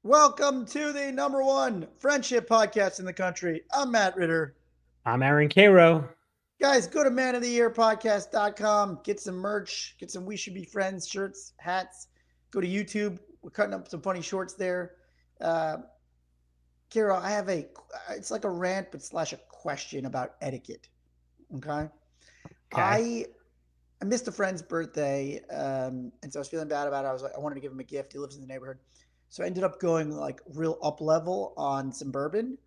Welcome to the number one friendship podcast in the country. I'm Matt Ritter. I'm Aaron Karo. Guys, go to manoftheyearpodcast.com, get some merch, get some We Should Be Friends shirts, hats. Go to YouTube. We're cutting up some funny shorts there. Uh, Kara, it's like a rant, but slash a question about etiquette. Okay. Okay. I I missed a friend's birthday, and so I was feeling bad about it. I wanted to give him a gift. He lives in the neighborhood, so I ended up going like real up level on some bourbon,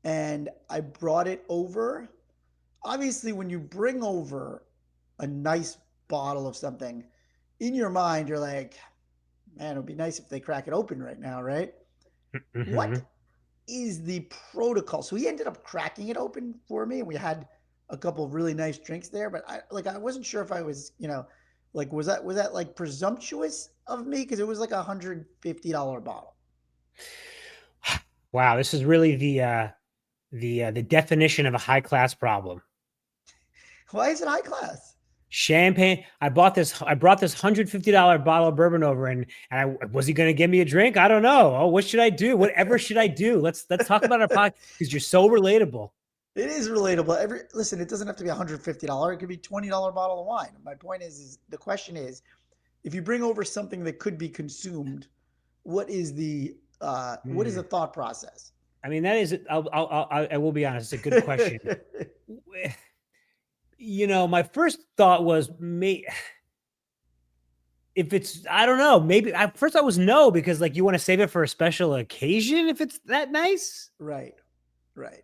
and I brought it over. Obviously, when you bring over a nice bottle of something, in your mind, you're like, man, it would be nice if they crack it open right now, right? What Hmm. is the protocol? So he ended up cracking it open for me, and we had a couple of really nice drinks there. But I wasn't sure if I was, like was that like presumptuous of me because it was like $150 bottle. Wow, this is really the definition of a high class problem. Why is it high class? Champagne. I brought this $150 bottle of bourbon over, and was he going to give me a drink? I don't know. Oh, what should I do? Whatever should I do? Let's talk about our podcast because you're so relatable. It is relatable. Listen, it doesn't have to be $150. It could be $20 bottle of wine. My point is the question is, if you bring over something that could be consumed, what is the Hmm. thought process? I mean, that is. I will be honest. It's a good question. My first thought was, if it's, I don't know, maybe at first I was no, because like you want to save it for a special occasion if it's that nice. Right, right.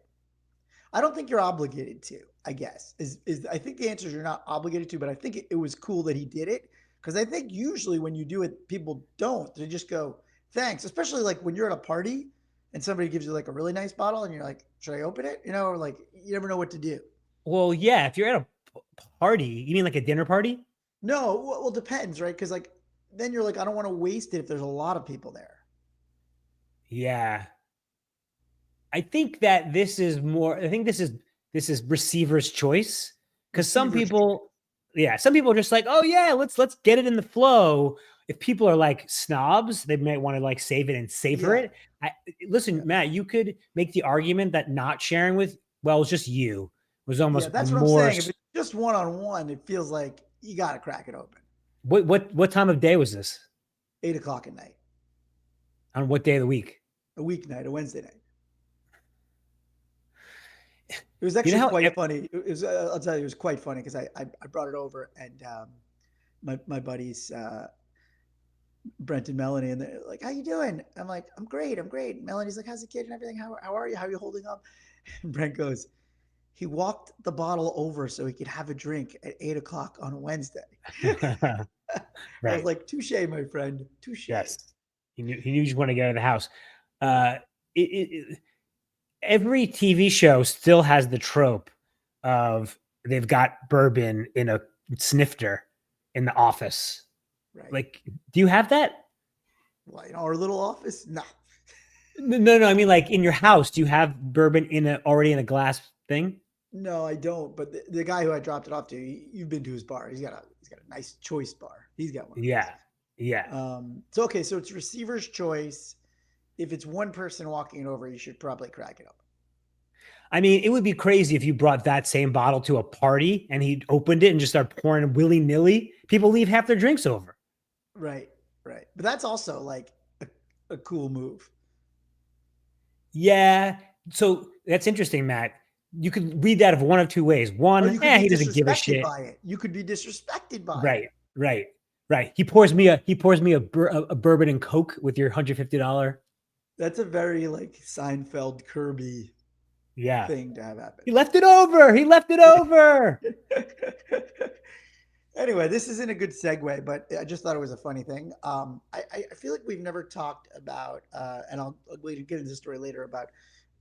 I don't think you're obligated to. I guess is I think the answer is you're not obligated to, but I think it was cool that he did it because I think usually when you do it, people don't. They just go thanks, especially like when you're at a party and somebody gives you like a really nice bottle and you're like, should I open it? Or like you never know what to do. Well, yeah, if you're at a party, you mean like a dinner party? No, well, it depends, right? Because like then you're like, I don't want to waste it if there's a lot of people there. Yeah. I think that this is more, I think this is receiver's choice, because Receiver's choice. some people are just like, oh yeah, let's get it in the flow. If people are like snobs, they might want to like save it and savor Yeah, it. I Listen, yeah, Matt, you could make the argument that not sharing with, well, it's just you, was yeah. almost a That's what I'm more. saying. If it's just one on one, it feels like you got to crack it open. What time of day was this? 8 o'clock at night, On what day of the week? a weeknight, a Wednesday night. It was You know actually how quite funny. It was, I'll tell you, it was quite funny because I brought it over and my buddies Brent and Melanie and they're like, "How you doing?" I'm like, "I'm great, I'm great." Melanie's like, "How's the kid and everything? How are you? How are you holding up?" And Brent goes, "He walked the bottle over so he could have a drink at 8 o'clock on a Wednesday." I was right? like, "Touche, my friend, touche." Yes, he knew you just want to get out of the house. Uh, every TV show still has the trope of they've got bourbon in a snifter in the office. Right. Like, do you have that? Well, our little office, no. No, no. I mean, like in your house, do you have bourbon already in a glass thing? No, I don't. But the guy who I dropped it off to, you've been to his bar. He's got a nice choice bar. He's got one of those. Yeah, yeah. So okay, so it's receiver's choice. If it's one person walking it over, you should probably crack it up. I mean, it would be crazy if you brought that same bottle to a party and he opened it and just started pouring willy nilly. People leave half their drinks over. Right, right. But that's also like a cool move. Yeah. So that's interesting, Matt. You could read that of one of two ways. Oh, One, you could be he doesn't give a disrespected shit. by it. You could be disrespected by it. Right, right, right. He pours me a bourbon and Coke with your $150. That's a very like Seinfeld Kirby Yeah. thing to have happen. He left it over. He left it over. Anyway, this isn't a good segue, but I just thought it was a funny thing. I feel like we've never talked about, and I'll get into the story later about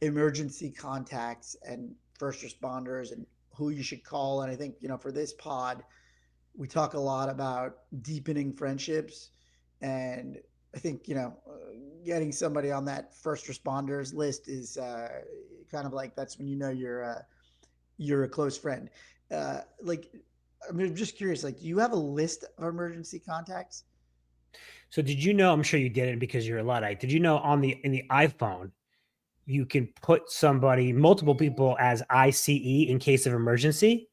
emergency contacts and first responders and who you should call. And I think, for this pod, we talk a lot about deepening friendships. And I think, getting somebody on that first responders list is kind of like that's when you're a close friend. Like, I'm just curious, like, do you have a list of emergency contacts? So did you know? I'm sure you didn't because you're a Luddite. Did you know on the in the iPhone you can put somebody, multiple people as ICE in case of emergency,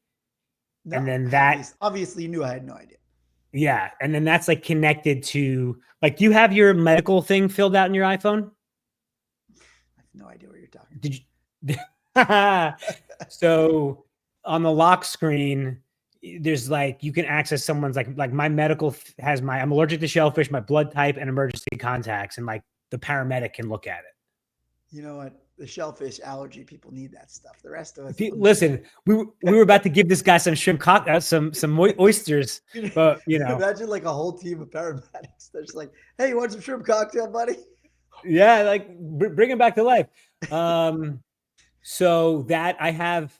and No, then that, obviously you knew I had no idea. yeah, and then that's like connected to like, do you have your medical thing filled out in your iPhone? I have no idea what you're talking Did you? So on the lock screen, there's like you can access someone's like my medical has my I'm allergic to shellfish, my blood type, and emergency contacts, and like the paramedic can look at You know what? The shellfish allergy people need that stuff. The rest of us, it. I'm just Listen, we were about to give this guy some shrimp some oysters, you but you can know, imagine like a whole team of paramedics. They're just like, "Hey, you want some shrimp cocktail, buddy?" yeah, like bring him back to life. Um, so that I have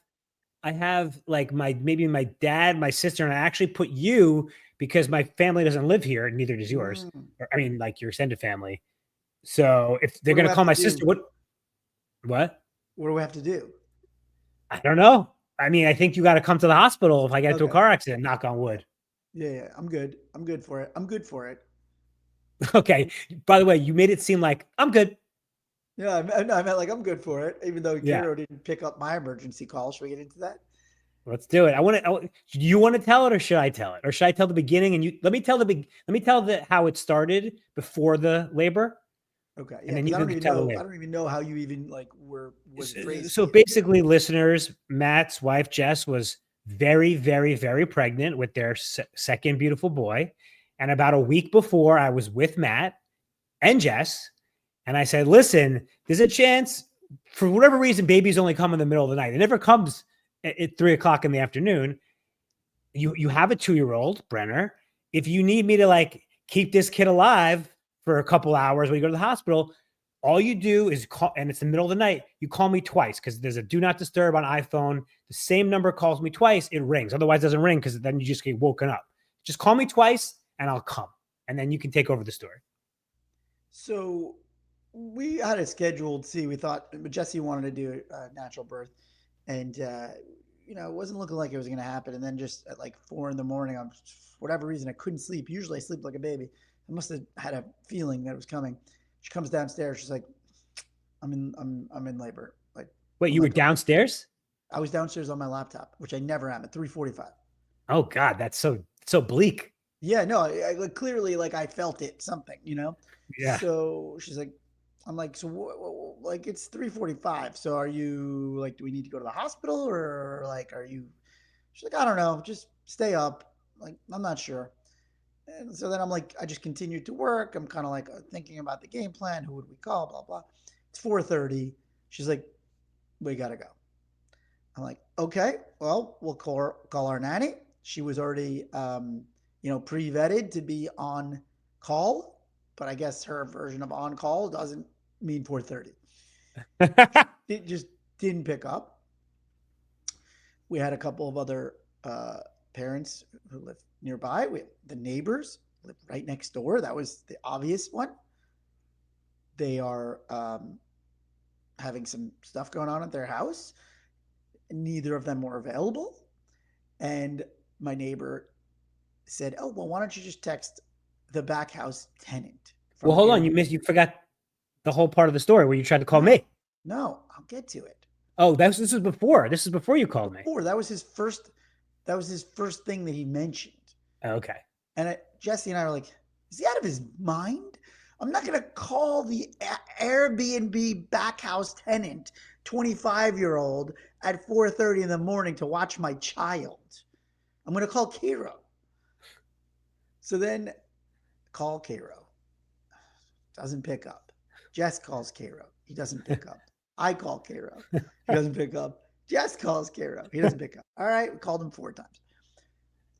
like my maybe my dad, my sister, and I actually put you because my family doesn't live here, neither does yours. Mm. Or, I mean, like your extended family. So if they're What do we gonna have call to my sister, do? what? What do we have to do? I don't know. I mean, I think you got to come to the hospital if I get into a Okay. car accident. Knock on wood. Yeah, yeah. I'm good. I'm good for it. I'm good for it. Okay. By the way, you made it seem like I'm good. Yeah, I meant like I'm good for it, even though Yeah, Karo didn't pick up my emergency call. Should we get into that? let's do it. Do you want to tell it, or should I tell it, or should I tell the beginning? And you let me tell the big. Let me tell the how it started before the labor, Okay, and yeah, then because you I don't can even tell the know. I labor. don't even know how you even like were was phrasing So it. basically, listeners, Matt's wife Jess was very, very, very pregnant with their second beautiful boy, and about a week before, I was with Matt and Jess, and I said, "Listen, there's a chance for whatever reason, babies only come in the middle of the night. It never comes at 3 o'clock in the afternoon. You have a 2 year old, Brenner. If you need me to like keep this kid alive for a couple hours when you go to the hospital, all you do is call, and it's the middle of the night. You call me twice because there's a do not disturb on iPhone. The same number calls me twice, it rings. Otherwise, it doesn't ring because then you just get woken up. Just call me twice and I'll come, and then you can take over the story." So we had it scheduled. See, we thought Jesse wanted to do a natural birth, and it wasn't looking like it was going to happen. And then just at like 4 in the morning, on whatever reason, I couldn't sleep. Usually, I sleep like a baby. I must have had a feeling that it was coming. She comes downstairs. She's like, I'm in labor." Like, Wait, I'm you were like, downstairs? I was downstairs on my laptop, which I never am at 3:45. Oh God, that's so bleak. Yeah, no, like, clearly, like I felt it, something. Yeah. So she's like, I'm like, so like it's 3:45. So are you like, do we need to go to the hospital or like, are you? She's like, I don't know, just stay up. Like, I'm not sure. And so then I'm like, I just continued to work. I'm kind of like thinking about the game plan. Who would we call? Blah blah. It's 4:30. She's like, we gotta go. I'm like, okay, well, we'll call our nanny. She was already, pre-vetted to be on call, but I guess her version of on call doesn't mean 4:30. It just didn't pick up. We had a couple of other parents who live nearby. The neighbors live right next door. That was the obvious one. They are having some stuff going on at their house. Neither of them were available. And my neighbor said, "Oh, well, why don't you just text the back house tenant Well, from hold on. Airbnb?" You forgot the whole part of the story where you tried to call No, me. no, I'll get to it. Oh, this was before. This is before you called me. Before that was his first. That was his first thing that he mentioned. Okay. And Jesse and I were like, "Is he out of his mind? I'm not going to call the Airbnb back house tenant, 25-year-old, at 4:30 in the morning to watch my child. I'm going to call Karo." So then call Karo. Doesn't pick up. Jess calls Karo. He doesn't pick up. I call Karo. He doesn't pick up. Jess calls Karo. He doesn't pick up. All right, we called him 4 times.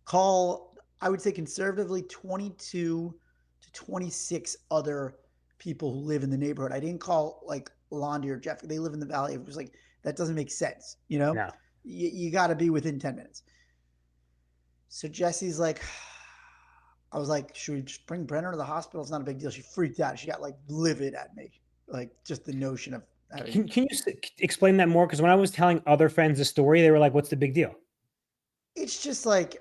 Call, I would say conservatively, 22 to 26 other people who live in the neighborhood. I didn't call like Londi or Jeff. They live in the valley. It was like, that doesn't make sense. No. You got to be within 10 minutes. So Jesse's like, I was like, should we just bring Brenner to the hospital? It's not a big deal. She freaked out. She got like livid at me. Like, just the notion of having. Can you explain that more? Because when I was telling other friends the story, they were like, "What's the big deal?" It's just like,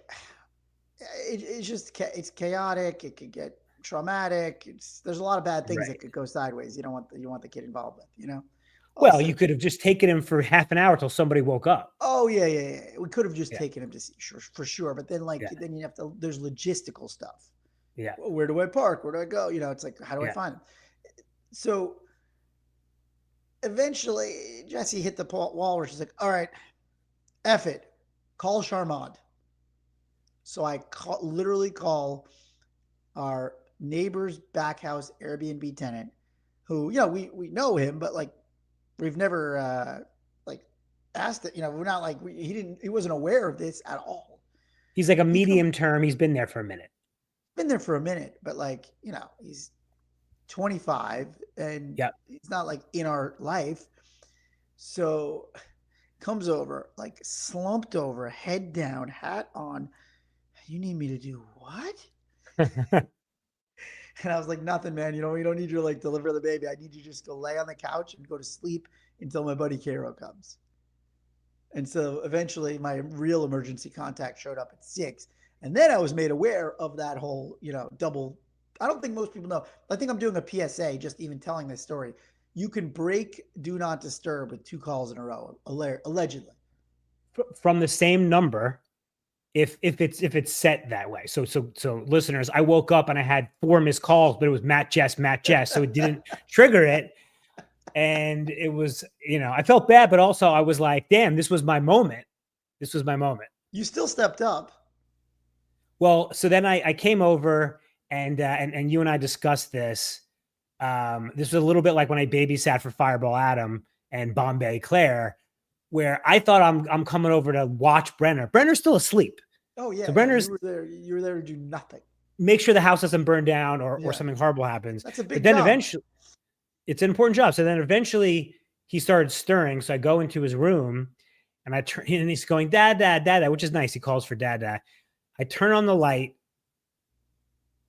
it's chaotic. It could get traumatic. There's a lot of bad things that Right. could go sideways. You want the kid involved with. Well, Also, you could have just taken him for half an hour till somebody woke up. oh yeah, yeah, yeah. We could have just Yeah. taken him to see, sure, for sure. But then Yeah. then you have to. There's logistical stuff. Yeah. Where do I park? Where do I go? It's like, how do I Yeah. find him? So eventually, Jesse hit the wall where she's like, all right, F it, call Charmant. So literally call our neighbor's back house Airbnb tenant, who we know him, but like we've never like asked it. We're not like he wasn't aware of this at all. He's like a He come medium term. He's been there for a minute. been there for a minute, but like he's 25 and Yep. he's not like in our life. So comes over like slumped over, head down, hat on. You need me to do what? And I was like, nothing, man. You don't need you to like deliver the baby. I need you to just go lay on the couch and go to sleep until my buddy Karo comes. And so eventually my real emergency contact showed up at 6. And then I was made aware of that whole, double. I don't think most people know. I think I'm doing a PSA just even telling this story. You can break do not disturb with 2 calls in a row, allegedly. From the same number, if it's set that way. So listeners, I woke up and I had 4 missed calls, but it was Matt Jess, so it didn't trigger it. And it was, I felt bad, but also I was like, damn, this was my moment. You still stepped up. Well, so then I came over and you and I discussed this. This was a little bit like when I babysat for Fireball Adam and Bombay Claire, where I thought I'm coming over to watch Brenner. Brenner's still asleep. Oh yeah, So yeah. Brenner's You were there to do nothing. make sure the house doesn't burn down or Yeah, something horrible happens. that's a But big then job. eventually, it's an important job. So then eventually he started stirring. So I go into his room and I turn and he's going, Dad, Dad, Dad, which is nice. He calls for Dad, Dad. I turn on the light.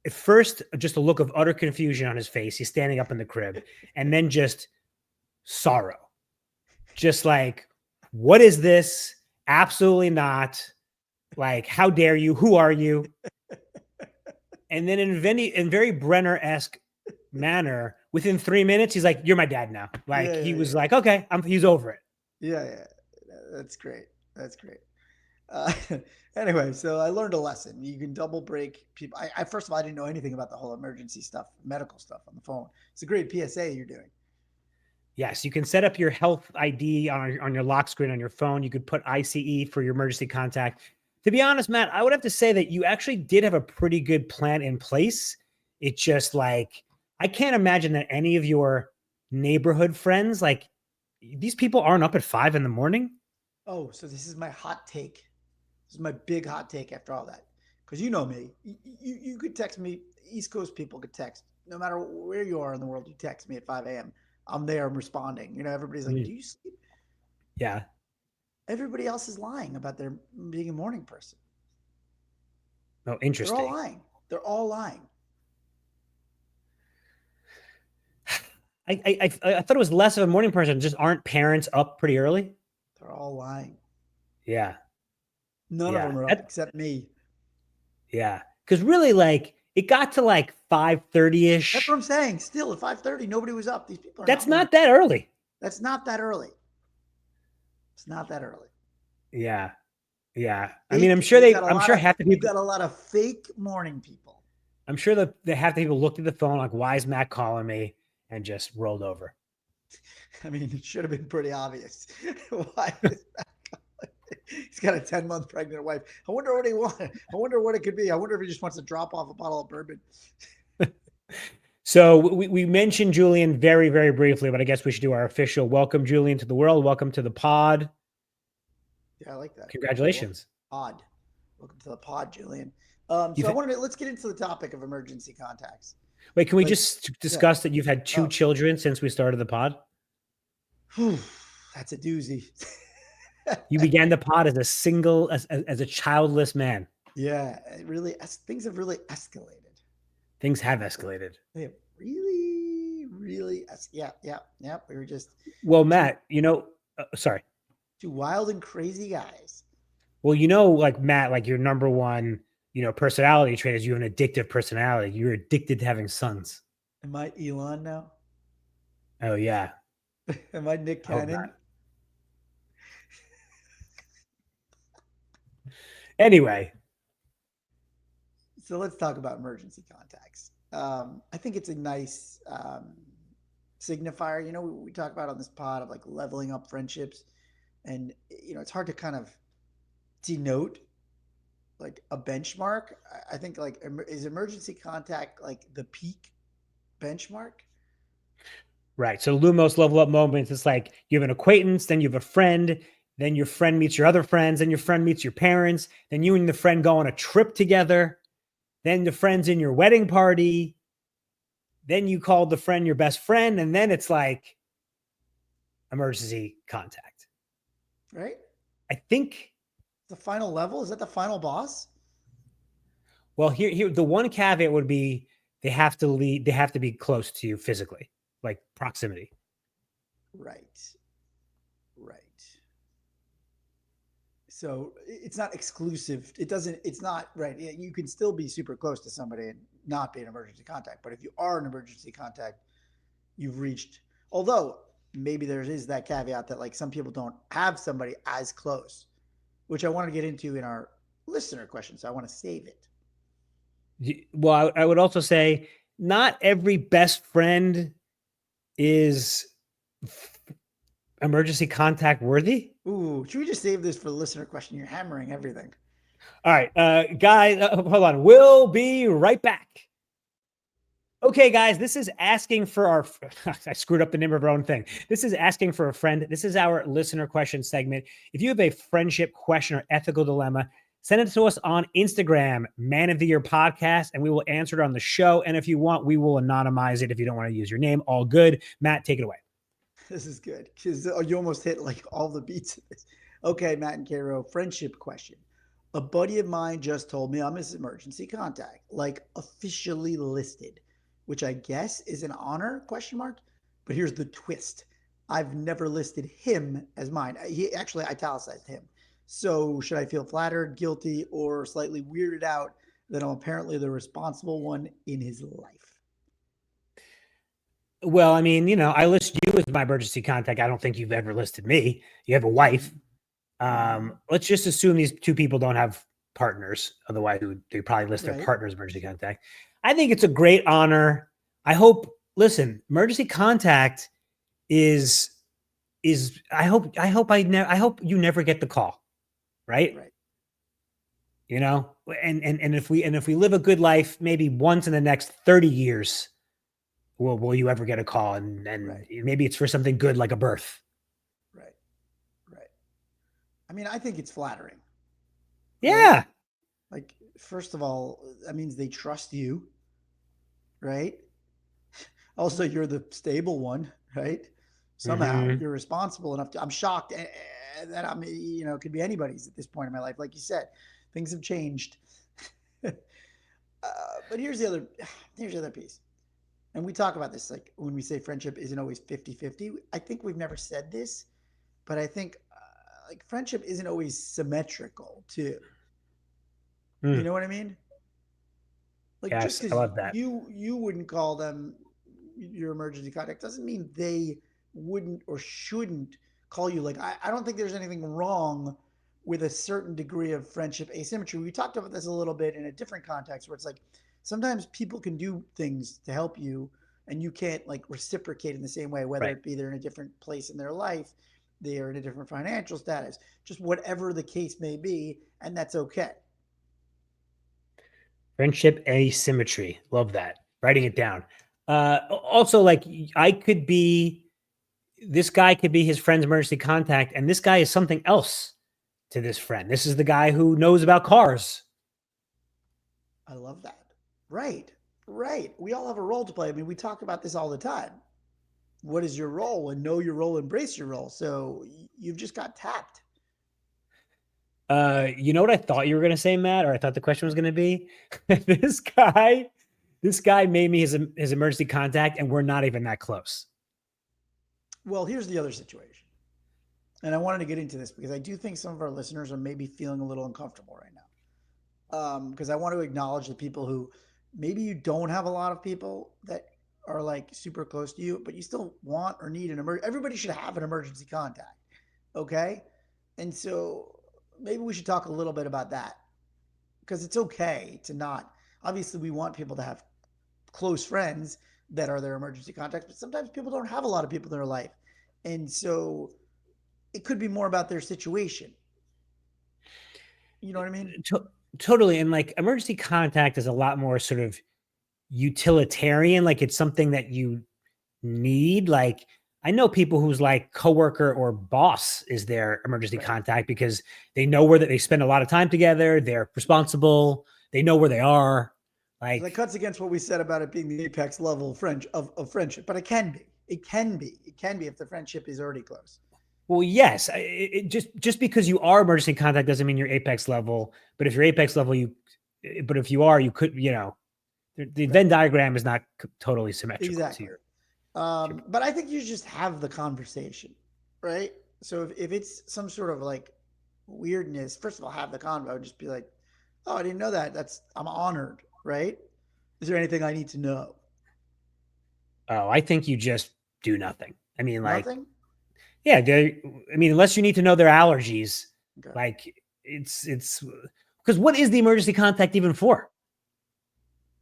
At first, just a look of utter confusion on his face. He's standing up in the crib, and then just sorrow. Just like, what is this? Absolutely not. Like, how dare you? Who are you? And then in very Brenner-esque manner, within 3 minutes, he's like, "You're my dad now." Like Yeah, he yeah, was yeah. like, "Okay, he's over it." Yeah, yeah. That's great. That's great. Uh, anyway, so I learned a lesson. You can double break people. First of all, I didn't know anything about the whole emergency stuff, medical stuff on the phone. It's a great PSA you're doing. Yes, you can set up your health ID on your lock screen on your phone. You could put ICE for your emergency contact. To be honest, Matt, I would have to say that you actually did have a pretty good plan in place. It's just like I can't imagine that any of your neighborhood friends, like these people aren't up at 5 in the morning. Oh, so this is my hot take. This is my big hot take after all that. Because you know me. You could text me. East Coast people could text. No matter where you are in the world, you text me at 5 a.m. I'm there. I'm responding. Everybody's like, Mm. do you sleep? Yeah. Everybody else is lying about their being a morning person. Oh, They're all interesting. lying. They're all lying. I thought it was less of a morning person. Just aren't parents up pretty early? They're all lying. Yeah. None of Yeah. them are up except me. Yeah. Because really, like, it got to like 5:30 That's what ish. I'm saying. Still, at 5:30, nobody was up. These people are That's not morning. not that early. That's not that early. It's not that early. Yeah. Yeah. I mean, Fake. We've got a I'm lot sure of. half the We've people, got a lot of fake morning people. I'm sure that half the people looked at the phone like, why is Matt calling me? And just rolled over. I mean, it should have been pretty obvious. Why is that? He's got a 10-month pregnant wife. I wonder what he wants. I wonder what it could be. I wonder if he just wants to drop off a bottle of bourbon. So we mentioned Julian very, very briefly, but I guess we should do our official welcome, Julian, to the world. Welcome to the pod. Yeah, I like that. Congratulations. Pod. Welcome to the pod, Julian. You've So I wanted to let's get into the topic of emergency contacts. Wait, can we Like, just yeah. discuss that you've had 2 Oh, children since we started the pod? that's a doozy. You began the pod as a single, as a childless man. Yeah, it really things have really escalated. Things have escalated. They have really, really, yeah, yeah, yeah. We were just Well, two, Matt, sorry. two wild and crazy guys. Well, like Matt, like your number one, personality trait is you have an addictive personality. You're addicted to having sons. Am I Elon now? Oh yeah. Am I Nick I hope Cannon? not. Anyway, So let's talk about emergency contacts. I think it's a nice signifier. We talk about on this pod of like leveling up friendships, and it's hard to kind of denote like a benchmark. I think like is emergency contact like the peak benchmark? right. So Lumos level up moments. It's like you have an acquaintance, then you have a friend, then your friend meets your other friends, then your friend meets your parents, then you and the friend go on a trip together, then the friend's in your wedding party, then you call the friend your best friend, and then it's like emergency contact. Right? I think. The final level is that the final boss? Well, here the one caveat would be they have to lead. They have to be close to you physically, like proximity. Right. Right. So it's not exclusive. It doesn't. It's not right. You can still be super close to somebody and not be an emergency contact. But if you are an emergency contact, you've reached. Although maybe there is that caveat that like some people don't have somebody as close, which I want to get into in our listener question. So I want to save it. Well, I would also say not every best friend is emergency contact worthy. Ooh, should we just save this for the listener question? You're hammering everything. All right, guys, hold on. We'll be right back. Okay, guys, this is asking for our. I screwed up the name of our own thing. This is asking for a friend. This is our listener question segment. If you have a friendship question or ethical dilemma, send it to us on Instagram, Man of the Year Podcast, and we will answer it on the show. And if you want, we will anonymize it if you don't want to use your name. All good. Matt, take it away. This is good because you almost hit like all the beats of this. Okay, Matt and Karo, friendship question. A buddy of mine just told me I'm his emergency contact, like officially listed, which I guess is an honor question mark. But here's the twist. I've never listed him as mine. He actually italicized him. So should I feel flattered, guilty, or slightly weirded out that I'm apparently the responsible one in his life? Well, I mean, I list you as my emergency contact. I don't think you've ever listed me. You have a wife. Mm-hmm. Let's just assume these two people don't have partners. Otherwise, they probably list their Right. partner's emergency contact. I think it's a great honor. I hope. Listen, emergency contact is I hope you never get the call, right? Right. And if we live a good life, maybe once in the next 30 years, will you ever get a call? And Right. maybe it's for something good like a birth. Right. Right. I mean, I think it's flattering, right? Yeah. Like, first of all, that means they trust you, right? Also, you're the stable one, right? Somehow Mm-hmm. you're responsible enough to. I'm shocked that it could be anybody's at this point in my life. Like you said, things have changed. But here's the other piece. And we talk about this like when we say friendship isn't always 50-50. I think we've never said this, but I think like friendship isn't always symmetrical too. You Mm. know what I mean? Like just Yes, I because love that. you wouldn't call them your emergency contact doesn't mean they wouldn't or shouldn't call you. Like I don't think there's anything wrong with a certain degree of friendship asymmetry. We talked about this a little bit in a different context where it's like sometimes people can do things to help you and you can't like reciprocate in the same way, whether Right. it be they're in a different place in their life, they are in a different financial status, just whatever the case may be, and that's okay. Friendship asymmetry. Love that. Writing it down. Also, like I could be this guy could be his friend's emergency contact, and this guy is something else to this friend. This is the guy who knows about cars. I love that. Right. Right. We all have a role to play. I mean, we talk about this all the time. What is your role? And know your role, embrace your role. So you've just got tapped. You know what I thought you were gonna say, Matt, or I thought the question was gonna be? this guy, this guy made me his emergency contact, and we're not even that close. Well, here's the other situation. And I wanted to get into this because I do think some of our listeners are maybe feeling a little uncomfortable right now. because I want to acknowledge the people who maybe you don't have a lot of people that are like super close to you, but you still want or need an emergency. Everybody should have an emergency contact, okay? And so maybe we should talk a little bit about that because it's okay to not. Obviously, we want people to have close friends that are their emergency contacts, but sometimes people don't have a lot of people in their life, and so it could be more about their situation. You know what I mean? To- totally. And like emergency contact is a lot more sort of utilitarian. Like it's something that you need. Like I know people whose like coworker or boss is their emergency Right. contact because they know where that they spend a lot of time together. They're responsible. They know where they are. So that Like, cuts against what we said about it being the apex level of friendship, but it can be. It can be. It can be if the friendship is already close. well, yes, just because you are emergency contact doesn't mean you're apex level. But if you're apex level, but if you are, you could, the Right. Venn diagram is not totally symmetrical to Exactly. your But I think you just have the conversation, right? So if it's some sort of like weirdness, first of all, have the convo. Just be like, "Oh, I didn't know that. I'm honored." Right? Is there anything I need to know? Oh, I think you just do nothing. I mean, like, Nothing. yeah, I mean, unless you need to know their allergies, Okay. like it's because what is the emergency contact even for?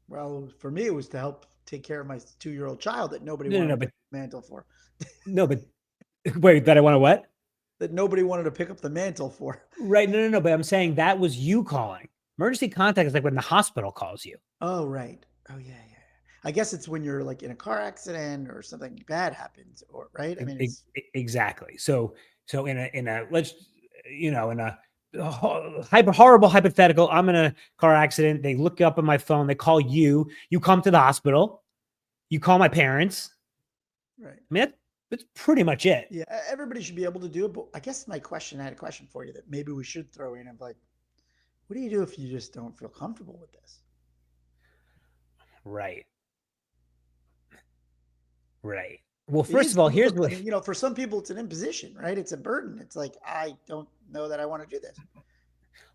Well, for me, it was to help take care of my 2-year-old child that nobody No, no, wanted to no, pick but up the mantle for. no, but wait, that I want to what? That nobody wanted to pick up the mantle for. Right, no, no, no, but I'm saying that was you calling. Emergency contact is like when the hospital calls you. Oh, right. Oh, yeah, yeah. I guess it's when you're like in a car accident or something bad happens, or right. I mean, it's Exactly. So in a let's in a horrible hypothetical, I'm in a car accident. They look up on my phone. They call you. You come to the hospital. You call my parents. right. I mean, that's pretty much it. Yeah, everybody should be able to do it. But I guess I had a question for you that maybe we should throw in of like, what do you do if you just don't feel comfortable with this? Right. Right. Well, It first is of all, here's difficult. I what. mean, for some people, it's an imposition, right? It's a burden. It's like, I don't know that I want to do this.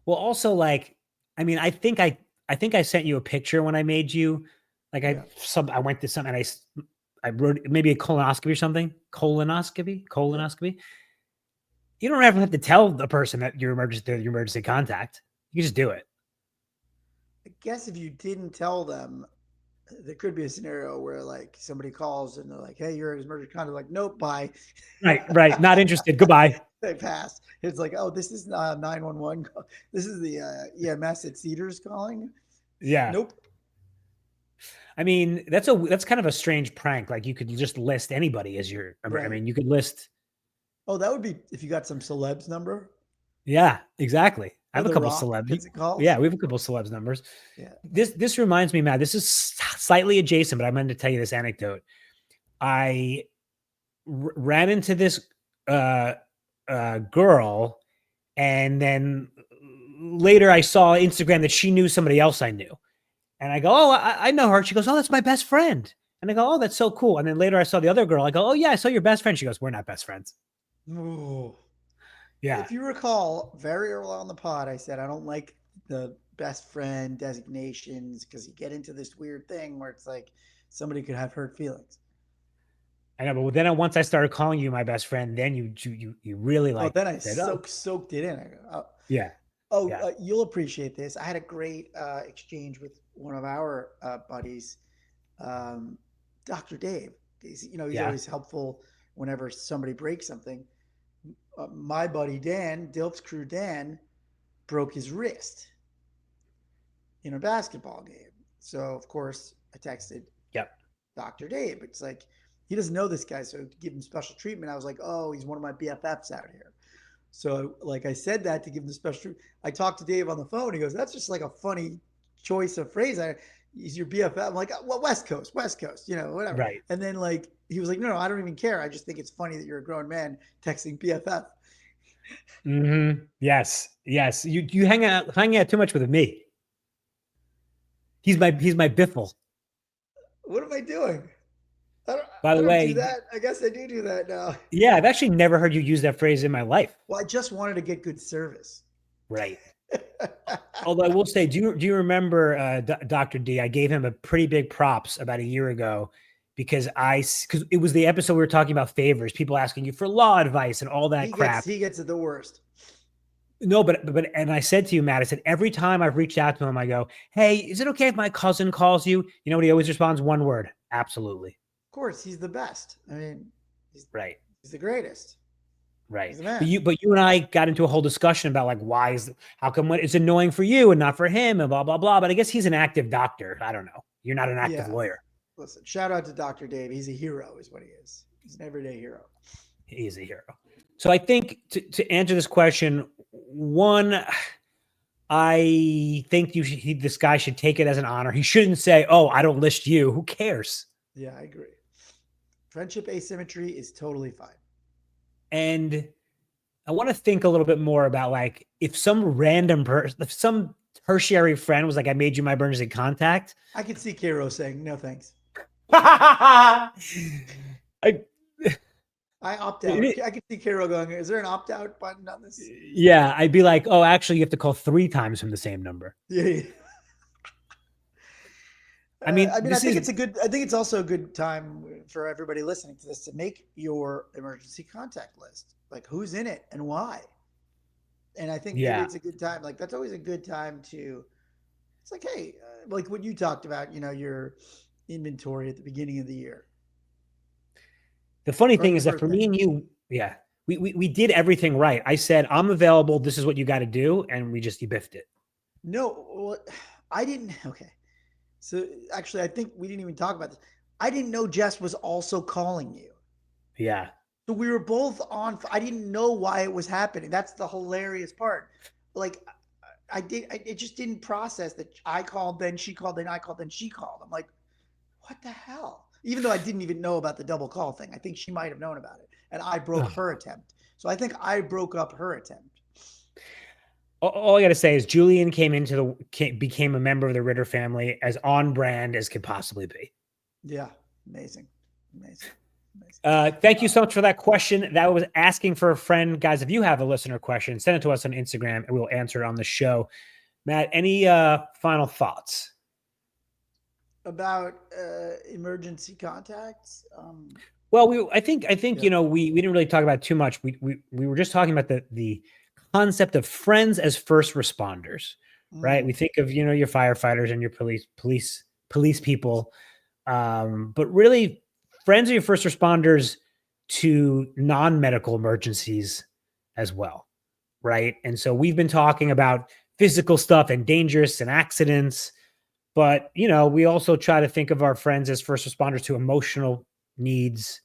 Well, also like, I mean, I think I sent you a picture when I made you. Like Yeah. I went to some and I wrote maybe a colonoscopy or something. Colonoscopy, Yeah. colonoscopy. You don't ever have to tell the person that your emergency contact. You just do it. I guess if you didn't tell them, there could be a scenario where like somebody calls and they're like, "Hey, you're his murder contact." Like, nope, bye. Right, right. Not interested. Goodbye. They pass. It's like, oh, this is 911. This is the EMS at Cedars calling. Yeah. Nope. I mean, that's kind of a strange prank. Like you could just list anybody as your. I Right. mean, you could list. Oh, that would be if you got some celebs number. Yeah, exactly. I Oh, have a The couple Rock celeb. gets a call. Yeah, we have a couple celebs numbers. Yeah. This reminds me, Matt. This is slightly adjacent, but I meant to tell you this anecdote. I ran into this uh, girl, and then later I saw Instagram that she knew somebody else I knew, and I go, "Oh, I know her." She goes, "Oh, that's my best friend," and I go, "Oh, that's so cool." And then later I saw the other girl. I go, "Oh yeah, I saw your best friend." She goes, "We're not best friends." Ooh. Yeah, If you recall, very early on the pod, I said I don't like the best friend designations because you get into this weird thing where it's like somebody could have hurt feelings. I know. But then once I started calling you my best friend, then you really Oh, like then I said, "Oh soaked it in. I go, oh, yeah, yeah, you'll appreciate this. I had a great exchange with one of our buddies, um, Dr. Dave. He's yeah, always helpful whenever somebody breaks something. My buddy Dan, Dilp's crew Dan, broke his wrist in a basketball game. So of course I texted yep." Dr. Dave. It's like he doesn't know this guy, so to give him special treatment, I was like, oh, he's one of my BFFs out here. So like I said that to give him the special treatment. I talked to Dave on the phone. He goes, that's just like a funny choice of phrase. He's your BFF. I'm like, well, West Coast, West Coast, whatever. Right. And then like he was like, no, I don't even care. I just think it's funny that you're a grown man texting BFF. Yes, yes. You hang out too much with me. He's my biffle. What am I doing? I don't By I the don't do way, that. I guess I do that now. yeah, I've actually never heard you use that phrase in my life. Well, I just wanted to get good service. Right. Although I will say, do you remember Dr. D? I gave him a pretty big props about a year ago because it was the episode we were talking about favors, people asking you for law advice and all that crap. He gets it the worst. No, but and I said to you, Matt, I said every time I've reached out to him, I go, "Hey, is it okay if my cousin calls you?" You know what he always responds? One word: absolutely. Of course, he's the best. I mean, Right. he's the greatest. Right. He's the But man. you and I got into a whole discussion about like how come it's annoying for you and not for him and blah blah blah. But I guess he's an active doctor. I don't know. You're not an active Yeah. lawyer. Listen, shout out to Dr. Dave. He's a hero, is what he is. He's an everyday hero. He's a hero. So I think to answer this question, one, I think this guy should take it as an honor. He shouldn't say, "Oh, I don't list you." Who cares? Yeah, I agree. Friendship asymmetry is totally fine. And I want to think a little bit more about like if some random person, if some tertiary friend was like, "I made you my emergency contact." I can see Karo saying no thanks. I, I opt out. it, I can see Karo going, is there an opt out button on this? yeah, I'd be like, "Oh, actually, you have to call 3 times from the same number." Yeah. Yeah. I mean, I mean, I this think is it's a good. I think it's also a good time for everybody listening to this to make your emergency contact list. Like, who's in it and why. And I think maybe yeah. it's a good time. Like, that's always a good time to. It's like, hey, like what you talked about. Your inventory at the beginning of the year The funny or thing your is that for me birthday. and you, yeah, we did everything right. I said I'm available. This is what you got to do, and we just biffed it. No, well, I didn't. Okay, so actually, I think we didn't even talk about this. I didn't know Jess was also calling you. Yeah. So we were both on. I didn't know why it was happening. That's the hilarious part. Like I did. It just didn't process that I called, then she called, then I called, then she called. I'm like, what the hell? Even though I didn't even know about the double call thing, I think she might have known about it, and I broke her Ugh. attempt. So I think I broke up her attempt. All I got to say is Julian became a member of the Ritter family as on brand as could possibly be. Yeah, amazing, amazing, amazing. Thank you so much for that question. That was asking for a friend, guys. If you have a listener question, send it to us on Instagram, and we'll answer it on the show. Matt, any final thoughts? About emergency contacts. Well, I think Yeah. we didn't really talk about it too much. We were just talking about the concept of friends as first responders, right? Mm. We think of your firefighters and your police people, but really, friends are your first responders to non-medical emergencies as well, right? And so we've been talking about physical stuff and dangerous and accidents, but we also try to think of our friends as first responders to emotional needs,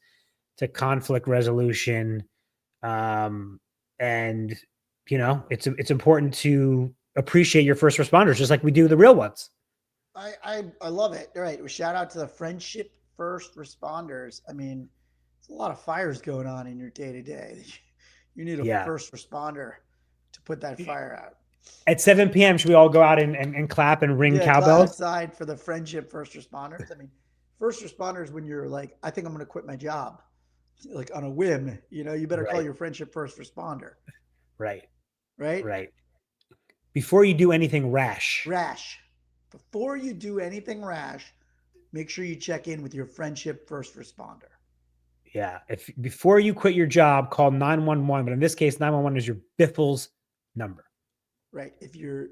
to conflict resolution, and it's important to appreciate your first responders just like we do the real ones. I love it. All right. Well, shout out to the friendship first responders. I mean, there's a lot of fires going on in your day to day. You need a Yeah. first responder to put that fire out. At 7 p.m., should we all go out and clap and ring Yeah, clap cowbells? outside for the friendship first responders. I mean, first responders, when you're like, I think I'm going to quit my job, like on a whim, you better call Right, your friendship first responder, right, right? right. Before you do anything rash. Rash. Before you do anything rash, make sure you check in with your friendship first responder. Yeah. If before you quit your job, call 911. But in this case, 911 is your Biffle's number. Right? If you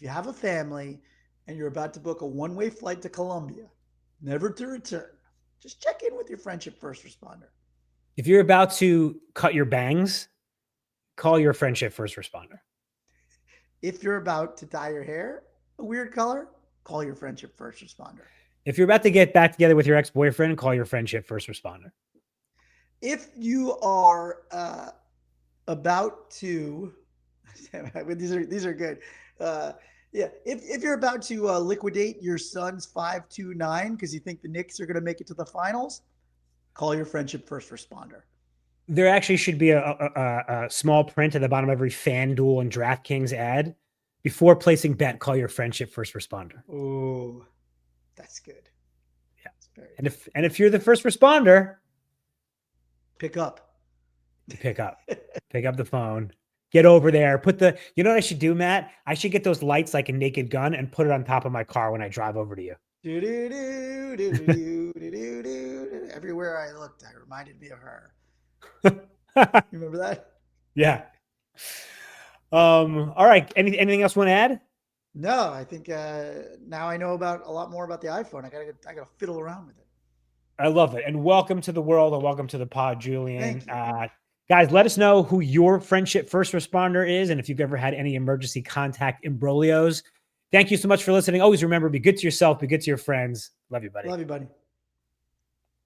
have a family and you're about to book a one-way flight to Colombia, never to return, just check in with your friendship first responder. If you're about to cut your bangs, call your friendship first responder. If you're about to dye your hair a weird color, call your friendship first responder. If you're about to get back together with your ex-boyfriend, call your friendship first responder. If you are about to, these are good. Yeah, if you're about to liquidate your son's 529 because you think the Knicks are going to make it to the finals, call your friendship first responder. There actually should be a small print at the bottom of every FanDuel and DraftKings ad. Before placing bet, call your friendship first responder. Oh, that's good. Yeah. That's very And good. if you're the first responder, Pick up. pick up. Pick up the phone. Get over there. Put the, you know what I should do, Matt? I should get those lights like a Naked Gun and put it on top of my car when I drive over to you. Do do do do do do do do. Everywhere I looked, I reminded me of her. You remember that? Yeah. All right. Anything else you want to add? No, I think now I know about a lot more about the iPhone. I gotta fiddle around with it. I love it. And welcome to the world and welcome to the pod, Julian. Thank you. Guys, let us know who your friendship first responder is and if you've ever had any emergency contact imbroglios. Thank you so much for listening. Always remember, be good to yourself, be good to your friends. Love you, buddy. Love you, buddy.